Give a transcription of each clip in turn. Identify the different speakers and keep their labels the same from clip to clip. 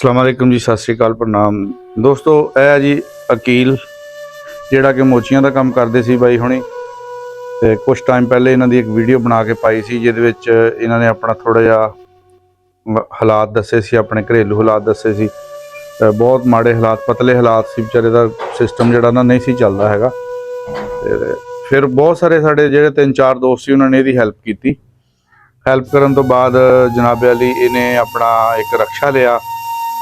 Speaker 1: अस्सलामुअलैकुम जी, सत श्री अकाल, प्रणाम दोस्तों। यह जी अकील जिहड़ा कि मोचियां का काम करते सी बाई हुणी, ते कुछ टाइम पहले इन्हां दी एक वीडियो बना के पाई सी जिहदे विच इन्हां ने अपना थोड़ा जिहा हालात दस्से सी, अपने घरेलू हालात दस्से सी। बहुत माड़े हालात, पतले हालात सी, बेचारे दा सिस्टम जिहड़ा ना नहीं सी चलदा हैगा। ते फिर बहुत सारे साडे जिहड़े 3-4 दोस्त सी उन्होंने इहदी हैल्प कीती। हैल्प करन तो बाद जनाबे अली इन्हें अपना एक रक्शा लिया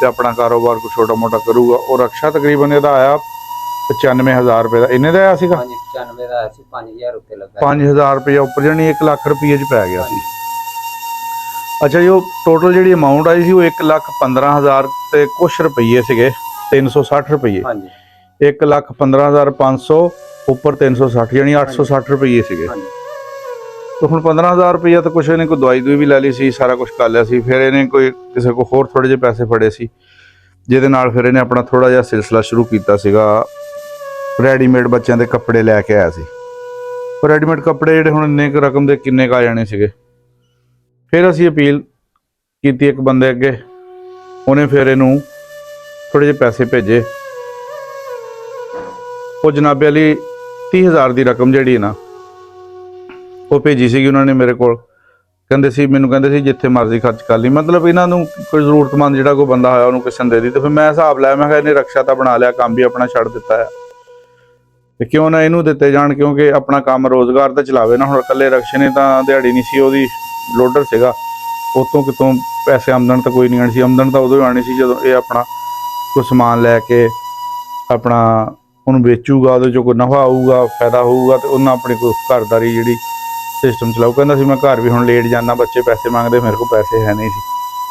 Speaker 1: ते अपना कारोबार को छोटा मोटा करूगा। और रक्शा तकरीबन इहदा आया 95,000 रुपये का। इन्ने दा आया सीगा
Speaker 2: 95 ਦਾ ਆਇਆ ਸੀ। 5000 ਉੱਤੇ ਲੱਗਾ
Speaker 1: 5000 रुपया उपर, जानी 1 ਲੱਖ रुपये च पै गया सी। अच्छा जी, वो टोटल जी अमाउंट आई सी वो 1,15,000 ते कुछ रुपये सीगे, 360 रुपये। 1,15,500 उपर 360, यानी 860 रुपये सीगे। तो हुण 15,000 रुपया तो कुछ इन्हें कोई दवाई दुई भी लै ली सी, सारा कुछ कर लिया सी। फिर इन्हें कोई किसी को होर थोड़े जे पैसे फड़े सी, जिहदे नाल फिर इन्हें अपना थोड़ा जिहा सिलसिला शुरू कीता सीगा। रेडीमेड बच्चों के कपड़े लैके आया सी। पर रेडीमेड कपड़े जिहड़े हुण इन्ने क रकम दे किन्ने क आ जाने सीगे। फिर असीं अपील कीती एक बंदे अगे, उन्हें फिर इनू थोड़े जे पैसे भेजे। वो जनाबे अली 30,000 की रकम जिहड़ी ना वो भेजी सी उन्होंने मेरे को। कहते सी मैनू, कहते सी जिथे मर्जी खर्च कर ली, मतलब इन्हों कोई जरूरतमंद जिहड़ा कोई बंदा होया उन्होंने किसी ने दे दी। तो फिर मैं हिसाब लाया, मैं इन्हें रक्षा तो बना लिया, काम भी अपना छड़ दिता है, तो क्यों ना इनू दिते जान, क्योंकि अपना काम रोज़गार तो चलावे ना। हुण कल्ले रक्षे ने तो दिहाड़ी नहीं सी, ओहदी लोडर सीगा, उतों कितों पैसे आमदन तो कोई नहीं आनी सी। आमदन तो उदों आनी सी जदों ये अपना कोई समान लैके अपना उन्होंने बेचूगा, वो जो कोई नफा आऊगा, फायदा होऊगा, तो उन्हें अपनी कोई घरदारी जी सिस्टम चलाऊ। कहता सी मैं घर भी हुण लेट जाना, बच्चे पैसे मंगते, मेरे को पैसे है नहीं सी।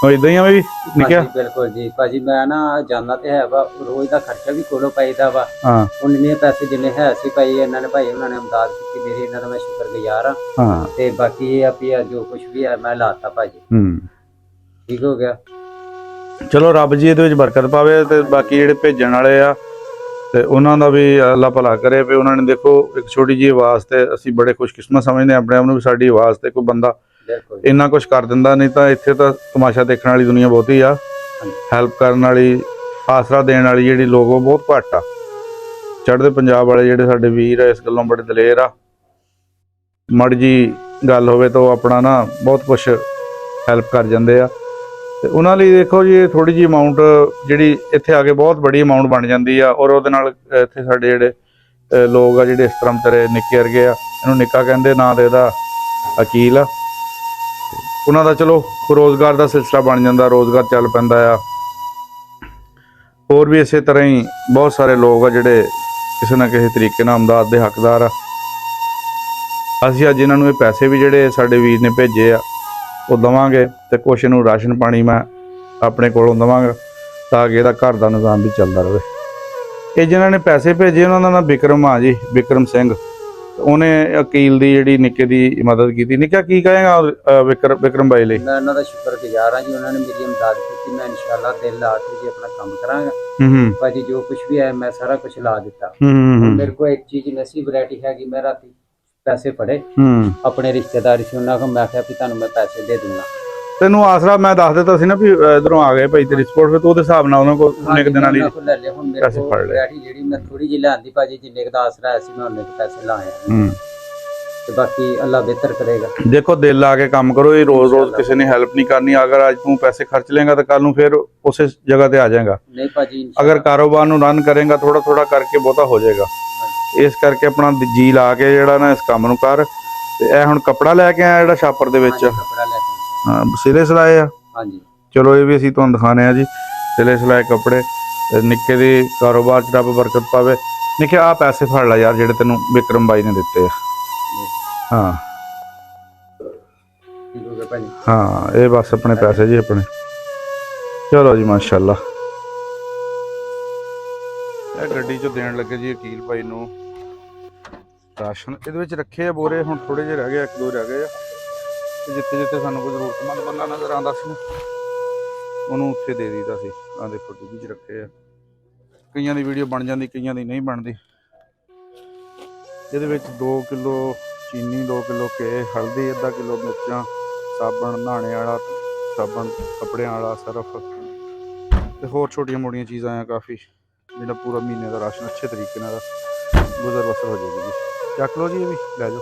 Speaker 1: इदां ही आ भी निकया।
Speaker 2: बिल्कुल जी भाजी, मैं ना जाना तो है वा, रोज़ का खर्चा भी कोलों पाईदा वा।
Speaker 1: हाँ
Speaker 2: हुण इन्ने पैसे जिन्ने है सी भाई, इन्हों ने भाई उन्होंने इमदाद की मेरी, इन्हों का मैं शुक्रगुजार हाँ।
Speaker 1: हाँ
Speaker 2: ते बाकी ये भी जो कुछ भी है मैं लाता भाजी, ठीक हो गया।
Speaker 1: चलो रब जी ये बरकत पावे। तो बाकी जिहड़े भेजण वाले आ ते उन्हां दा भी अल्लाह भला करे। भी उन्होंने देखो एक छोटी जी आवाज़ ते असीं बड़े खुशकिस्मत समझते हैं अपने आप नूं भी, साडी आवाज़ ते कोई बंदा इन्ना कुछ कर दिंदा। नहीं तो इत्थे तो तमाशा देखने वाली दुनिया बहुती आ, हैल्प करने वाली, आसरा देने वाली जिहड़ी लोग वो बहुत घट आ। चढ़दे पंजाब वाले जिहड़े साडे वीर आ इस गल्लों बड़े दलेर आ। माड़ी जी गल होवे तो अपना ना बहुत कुछ हैल्प कर जांदे आ। ते उन्हां लई देखो जी थोड़ी जी अमाउंट जिहड़ी इत्थे आ के बहुत बड़ी अमाउंट बन जाती है। और उहदे नाल इत्थे साडे जिहड़े लोग आ जिहड़े इस तरह तेरे निक्के वर्गे आ, इहनूं निक्का कहंदे, नां ते इहदा अकील आ। उन्हां दा चलो रोज़गार का सिलसिला बन जाता, रोज़गार चल पैंदा आ। होर भी इस तरह ही बहुत सारे लोग आ जिहड़े किसी ना किसी तरीके नाल इमदाद दे हकदार आ। असीं अज इन्हां नूं पैसे भी जिहड़े साडे वीर ने भेजे आ वो देवांगे, तो कुछ इनू राशन पानी मैं अपने कोलों देवांगा, ताकि इहदा घर का निज़ाम भी चलता रहे। ये जिन्हों ने पैसे भेजे उन्हों का नाम विक्रम आ जी, विक्रम सिंह। उन्हें अकील की जिहड़ी निक्के की मदद की। निक्का की कहेगा विक्रम भाई लई?
Speaker 2: मैं उन्होंने शुक्रगुजार हाँ जी, उन्होंने मेरी इमदाद की। मैं इंशाअल्लाह दिल ला के जी अपना काम करांगा भाजी। जो कुछ भी है मैं सारा कुछ ला दिता। मेरे को एक चीज़ नसीब वैरायटी है कि मैं राती पैसे फड़े अपने रिश्तेदारी से, उन्होंने को मैं आख्या भी तुहानूं मैं पैसे दे दूंगा।
Speaker 1: तेनों आसरा मैं दस दिता सी ना भी इधरों आ गए भाई तेरी सपोर्ट, फिर तू उहदे हिसाब नाल उन्हां कोल एक दिन वाली पैसे फड़ ले।
Speaker 2: वैरायटी जिहड़ी मैं थोड़ी जी लिआंदी भाजी, जिन्ने दा आसरा है सी मैं उन्ने पैसे लाए। ते बाकी अल्लाह बेहतर करेगा।
Speaker 1: देखो दिल ला के काम करो, ये रोज़ रोज़ किसी ने हैल्प नहीं करनी। अगर अज तू पैसे खर्च लेंगा तो कल नूं फिर उस जगह ते आ जाएगा।
Speaker 2: नहीं भाजी,
Speaker 1: अगर कारोबार नूं रन करेंगा थोड़ा थोड़ा करके बहुता हो जाएगा। इस करके अपना जी ला के जिहड़ा ना इस काम नूं कर। ते ए हुण कपड़ा लैके आया जिहड़ा छापर दे विच, हाँ सिले सिलाए आ। चलो ये भी असीं तुहानूं दिखाने आ जी, सिले सिलाए कपड़े। निक्के दी कारोबार च रब बरकत पावे। निक्के आ पैसे फड़ ला यार जिहड़े तैनूं विक्रम बाई ने दित्ते आ। हाँ हाँ, ये बस अपने पैसे जी अपने। चलो जी माशाअल्लाह। गड्डी चो देन लगे जी अकील भाई नूं राशन। इहदे विच रखे बोरे, हुण थोड़े जे रह गए, 1-2 रह गए। जिथे जिथे सानूं कोई जरूरतमंद बंदा नज़र आंदा सी उहनूं उत्थे दे दईदा सी। आ देखो डिब्बी च रखे आ। कईयां दी वीडियो बन जाती, कईयां दी नहीं बनती। इहदे विच 2 किलो चीनी, 2 किलो घे, हल्दी, आधा किलो मिर्चां, साबण नहाने वाला, साबण कपड़ियां वाला, सर्फ, ਤੇ ਹੋਰ ਛੋਟੀਆਂ ਮੋਟੀਆਂ ਚੀਜ਼ਾਂ ਆ ਕਾਫੀ, ਜਿਹੜਾ ਪੂਰਾ ਮਹੀਨੇ ਦਾ ਰਾਸ਼ਨ ਅੱਛੇ ਤਰੀਕੇ ਨਾਲ ਗੁਜ਼ਰ ਬਸਰ ਹੋ ਜਾਏਗੀ ਜੀ। ਚੱਕ ਲਓ ਜੀ, ਇਹ ਵੀ ਲੈ ਜਾਓ।